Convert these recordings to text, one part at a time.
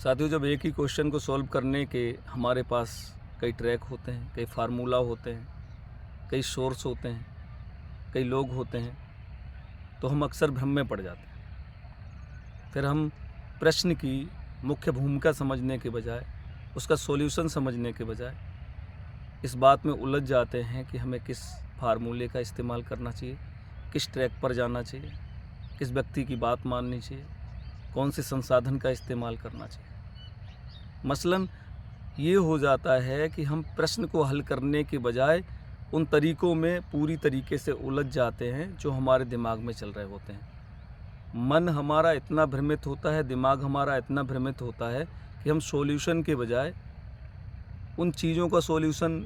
साथियों, जब एक ही क्वेश्चन को सॉल्व करने के हमारे पास कई ट्रैक होते हैं, कई फार्मूला होते हैं, कई सोर्स होते हैं, कई लोग होते हैं, तो हम अक्सर भ्रम में पड़ जाते हैं। फिर हम प्रश्न की मुख्य भूमिका समझने के बजाय, उसका सॉल्यूशन समझने के बजाय इस बात में उलझ जाते हैं कि हमें किस फार्मूले का इस्तेमाल करना चाहिए, किस ट्रैक पर जाना चाहिए, किस व्यक्ति की बात माननी चाहिए, कौन से संसाधन का इस्तेमाल करना चाहिए। मसलन ये हो जाता है कि हम प्रश्न को हल करने के बजाय उन तरीक़ों में पूरी तरीके से उलझ जाते हैं जो हमारे दिमाग में चल रहे होते हैं। मन हमारा इतना भ्रमित होता है, दिमाग हमारा इतना भ्रमित होता है कि हम सॉल्यूशन के बजाय उन चीज़ों का सॉल्यूशन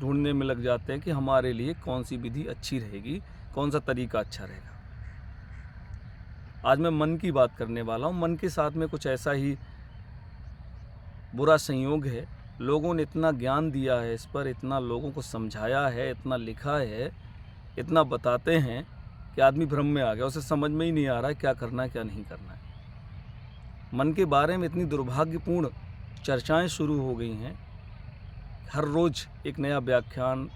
ढूंढने में लग जाते हैं कि हमारे लिए कौन सी विधि अच्छी रहेगी, कौन सा तरीका अच्छा रहेगा। आज मैं मन की बात करने वाला हूँ। मन के साथ में कुछ ऐसा ही बुरा संयोग है। लोगों ने इतना ज्ञान दिया है इस पर, इतना लोगों को समझाया है, इतना लिखा है, इतना बताते हैं कि आदमी भ्रम में आ गया। उसे समझ में ही नहीं आ रहा है क्या करना है क्या नहीं करना है। मन के बारे में इतनी दुर्भाग्यपूर्ण चर्चाएं शुरू हो गई हैं। हर रोज़ एक नया व्याख्यान,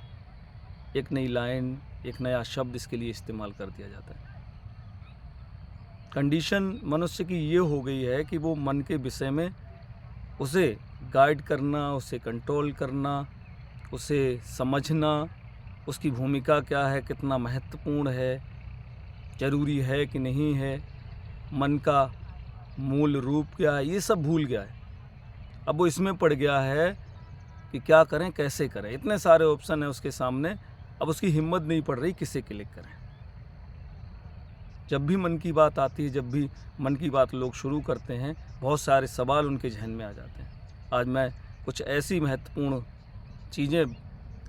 एक नई लाइन, एक नया शब्द इसके लिए इस्तेमाल कर दिया जाता है। कंडीशन मनुष्य की ये हो गई है कि वो मन के विषय में उसे गाइड करना, उसे कंट्रोल करना, उसे समझना, उसकी भूमिका क्या है, कितना महत्वपूर्ण है, ज़रूरी है कि नहीं है, मन का मूल रूप क्या है, ये सब भूल गया है। अब वो इसमें पड़ गया है कि क्या करें, कैसे करें। इतने सारे ऑप्शन हैं उसके सामने, अब उसकी हिम्मत नहीं पड़ रही किसे क्लिक करें। जब भी मन की बात आती है, जब भी मन की बात लोग शुरू करते हैं, बहुत सारे सवाल उनके जहन में आ जाते हैं। आज मैं कुछ ऐसी महत्वपूर्ण चीज़ें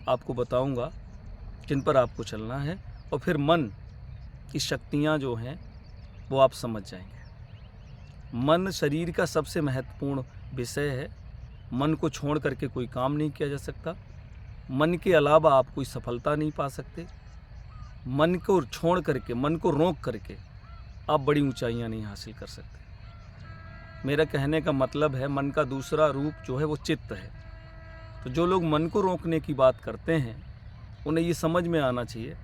आपको बताऊंगा जिन पर आपको चलना है, और फिर मन की शक्तियां जो हैं वो आप समझ जाएंगे। मन शरीर का सबसे महत्वपूर्ण विषय है। मन को छोड़ करके कोई काम नहीं किया जा सकता। मन के अलावा आप कोई सफलता नहीं पा सकते। मन को छोड़ करके, मन को रोक करके आप बड़ी ऊंचाइयां नहीं हासिल कर सकते। मेरा कहने का मतलब है, मन का दूसरा रूप जो है वो चित्त है। तो जो लोग मन को रोकने की बात करते हैं, उन्हें ये समझ में आना चाहिए,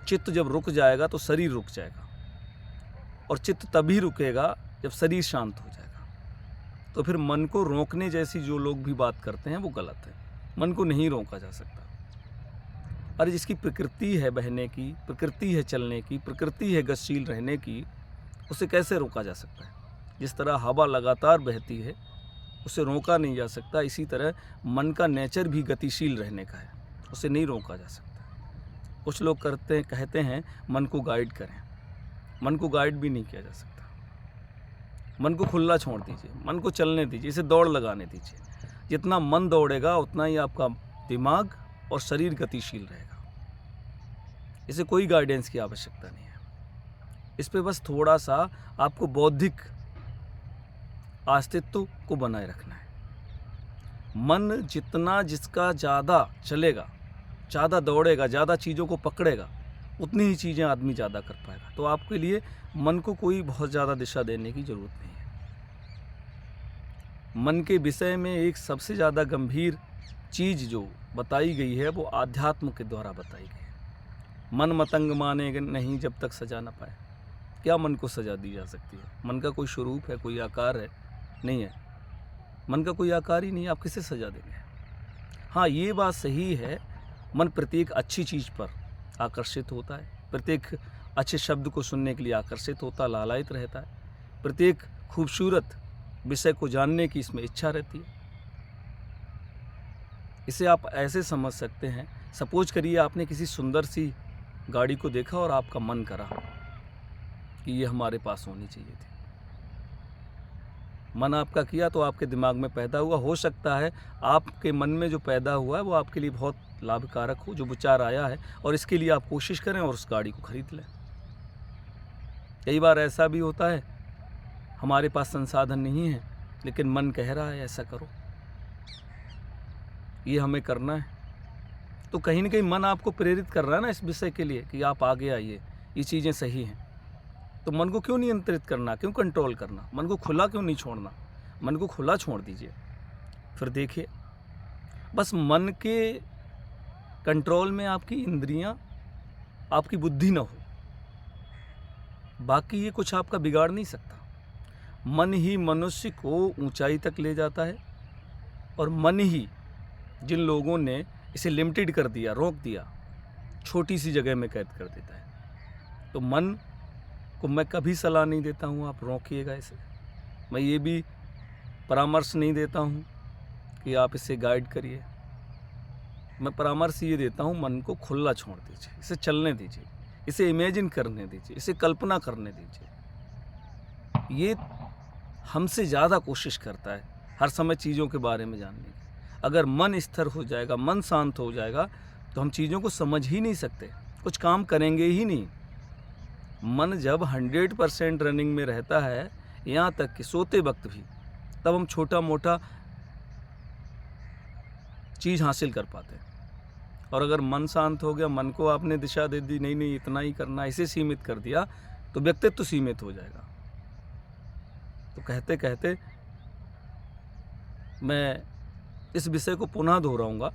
चित्त जब रुक जाएगा तो शरीर रुक जाएगा, और चित्त तभी रुकेगा जब शरीर शांत हो जाएगा। तो फिर मन को रोकने जैसी जो लोग भी बात करते हैं वो गलत है। मन को नहीं रोका जा सकता। अरे जिसकी प्रकृति है बहने की, प्रकृति है चलने की, प्रकृति है गतिशील रहने की, उसे कैसे रोका जा सकता है। जिस तरह हवा लगातार बहती है, उसे रोका नहीं जा सकता। इसी तरह मन का नेचर भी गतिशील रहने का है, उसे नहीं रोका जा सकता। कुछ लोग कहते हैं मन को गाइड करें। मन को गाइड भी नहीं किया जा सकता। मन को खुला छोड़ दीजिए, मन को चलने दीजिए, इसे दौड़ लगाने दीजिए। जितना मन दौड़ेगा उतना ही आपका दिमाग और शरीर गतिशील रहेगा। इसे कोई गाइडेंस की आवश्यकता नहीं है। इस पे बस थोड़ा सा आपको बौद्धिक अस्तित्व को बनाए रखना है। मन जितना जिसका ज़्यादा चलेगा, ज़्यादा दौड़ेगा, ज़्यादा चीज़ों को पकड़ेगा, उतनी ही चीज़ें आदमी ज़्यादा कर पाएगा। तो आपके लिए मन को कोई बहुत ज़्यादा दिशा देने की ज़रूरत नहीं है। मन के विषय में एक सबसे ज़्यादा गंभीर चीज़ जो बताई गई है वो आध्यात्म के द्वारा बताई गई है। मन मतंग माने नहीं जब तक सजा ना पाए। क्या मन को सजा दी जा सकती है? मन का कोई स्वरूप है, कोई आकार है? नहीं है। मन का कोई आकार ही नहीं है, आप किसे सजा देंगे? हाँ, ये बात सही है, मन प्रत्येक अच्छी चीज़ पर आकर्षित होता है, प्रत्येक अच्छे शब्द को सुनने के लिए आकर्षित होता, लालायित रहता है, प्रत्येक खूबसूरत विषय को जानने की इसमें इच्छा रहती है। इसे आप ऐसे समझ सकते हैं, सपोज करिए आपने किसी सुंदर सी गाड़ी को देखा और आपका मन करा कि ये हमारे पास होनी चाहिए थी। मन आपका किया तो आपके दिमाग में पैदा हुआ। हो सकता है आपके मन में जो पैदा हुआ है वो आपके लिए बहुत लाभकारक हो, जो विचार आया है, और इसके लिए आप कोशिश करें और उस गाड़ी को खरीद लें। कई बार ऐसा भी होता है, हमारे पास संसाधन नहीं है लेकिन मन कह रहा है ऐसा करो, ये हमें करना है। तो कहीं ना कहीं मन आपको प्रेरित कर रहा है ना इस विषय के लिए कि आप आगे आइए, ये चीज़ें सही हैं। तो मन को क्यों नियंत्रित करना, क्यों कंट्रोल करना, मन को खुला क्यों नहीं छोड़ना। मन को खुला छोड़ दीजिए। फिर देखिए, बस मन के कंट्रोल में आपकी इंद्रियां, आपकी बुद्धि ना हो, बाकी ये कुछ आपका बिगाड़ नहीं सकता। मन ही मनुष्य को ऊंचाई तक ले जाता है, और मन ही, जिन लोगों ने इसे लिमिटेड कर दिया, रोक दिया, छोटी सी जगह में कैद कर देता है। तो मन को मैं कभी सलाह नहीं देता हूँ आप रोकिएगा इसे। मैं ये भी परामर्श नहीं देता हूँ कि आप इसे गाइड करिए। मैं परामर्श ये देता हूँ, मन को खुला छोड़ दीजिए, इसे चलने दीजिए, इसे इमेजिन करने दीजिए, इसे कल्पना करने दीजिए। ये हमसे ज़्यादा कोशिश करता है हर समय चीज़ों के बारे में जानने की। अगर मन स्थिर हो जाएगा, मन शांत हो जाएगा, तो हम चीज़ों को समझ ही नहीं सकते, कुछ काम करेंगे ही नहीं। मन जब 100% रनिंग में रहता है, यहाँ तक कि सोते वक्त भी, तब हम छोटा मोटा चीज़ हासिल कर पाते हैं। और अगर मन शांत हो गया, मन को आपने दिशा दे दी, नहीं नहीं इतना ही करना, इसे सीमित कर दिया, तो व्यक्तित्व तो सीमित हो जाएगा। तो कहते कहते मैं इस विषय को पुनः दोहराऊंगा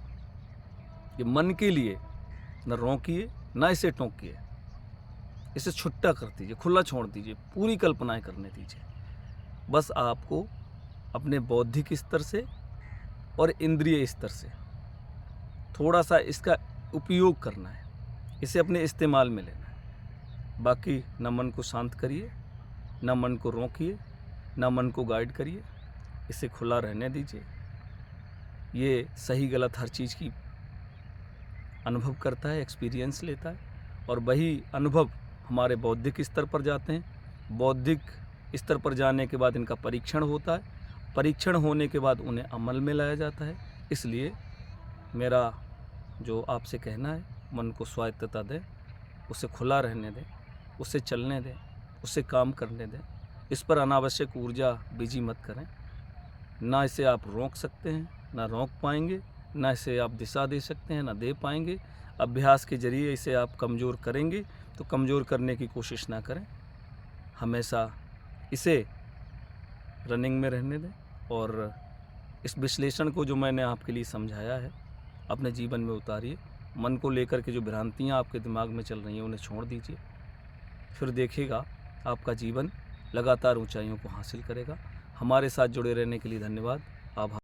कि मन के लिए न रोकिए, न इसे टोकिए, इसे छुट्टा कर दीजिए, खुला छोड़ दीजिए, पूरी कल्पनाएं करने दीजिए। बस आपको अपने बौद्धिक स्तर से और इंद्रिय स्तर से थोड़ा सा इसका उपयोग करना है, इसे अपने इस्तेमाल में लेना है। बाकी न मन को शांत करिए, न मन को रोकिए, न मन को गाइड करिए, इसे खुला रहने दीजिए। ये सही गलत हर चीज़ की अनुभव करता है, एक्सपीरियंस लेता है, और वही अनुभव हमारे बौद्धिक स्तर पर जाते हैं। बौद्धिक स्तर पर जाने के बाद इनका परीक्षण होता है, परीक्षण होने के बाद उन्हें अमल में लाया जाता है। इसलिए मेरा जो आपसे कहना है, मन को स्वायत्तता दें, उसे खुला रहने दें, उसे चलने दें, उसे काम करने दें। इस पर अनावश्यक ऊर्जा बिजी मत करें। ना इसे आप रोक सकते हैं, ना रोक पाएंगे, ना इसे आप दिशा दे सकते हैं, ना दे पाएंगे। अभ्यास के जरिए इसे आप कमज़ोर करेंगे, तो कमज़ोर करने की कोशिश ना करें। हमेशा इसे रनिंग में रहने दें, और इस विश्लेषण को जो मैंने आपके लिए समझाया है, अपने जीवन में उतारिए। मन को लेकर के जो भ्रांतियाँ आपके दिमाग में चल रही हैं, उन्हें छोड़ दीजिए। फिर देखिएगा आपका जीवन लगातार ऊंचाइयों को हासिल करेगा। हमारे साथ जुड़े रहने के लिए धन्यवाद। आभार।